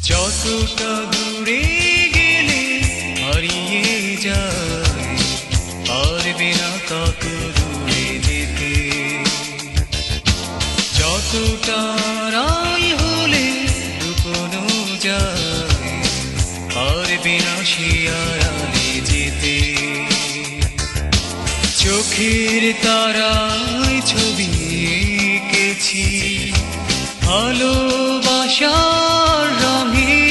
যতটা দূরে গেলে হারিয়ে যায়, পারবে না তত দূরে যেতে। যতটা রায় হলে লুকোনো যায়, পারবে না সে আড়ালে যেতে। চোখের তারায় ছবি এঁকেছি ভালোবাসার রঙে।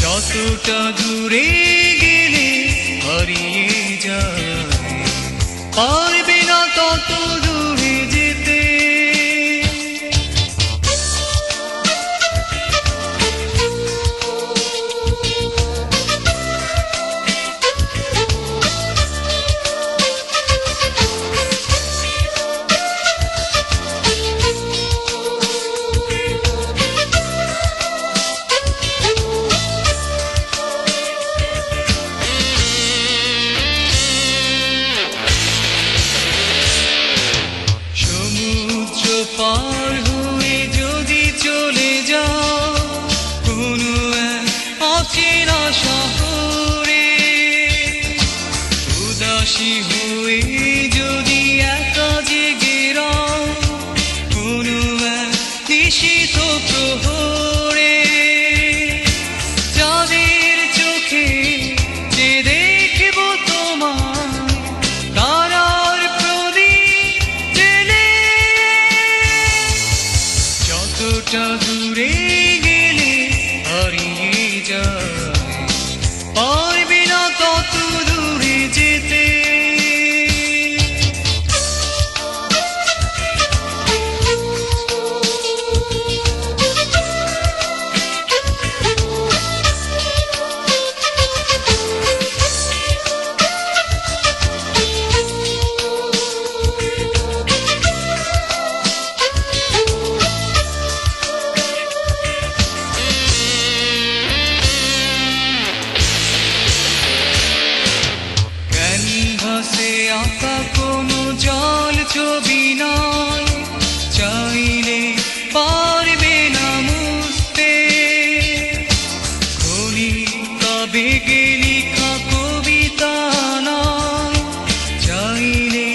যতটা দূরে গেলে হারিয়ে যায়, পারবে না তত দূরে যেতে। পার হয়ে যদি চলে যাও কোনো এক অচেনা শহরে, উদাসী হয়ে যদি একা জেগে রও কোনো এক নিশীথ প্রহরে, যাদের চোখে যে দেখব তোমায় তারার প্রদীপ জেলে। যতটা দূরে গেলে হারিয়ে যায়, পারবে না তত দূরে যেতে। ক্যানভাসে আঁকা কোনো জল ছবি নয়, চাইলে পারবে না মুছতে। খনিকা বেগে লেখা কবিতা নয়, চাইলে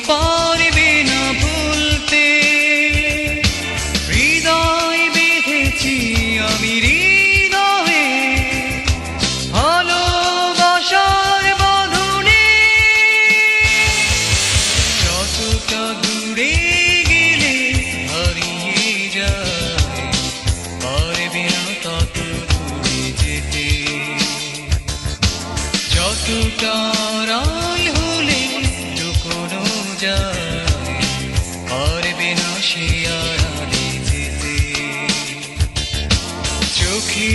পারবে না ভুলতে। হৃদয় বেঁধেছি আমি হৃদয়ে ভালোবাসার বাঁধনে। যতটা দূরে গেলে হারিয়ে যায়, পারবে না তত দূরে যেতে। যতটা রায় হলে লুকোনো যায়, পারবে না সে আড়ালে যেতে। চোখে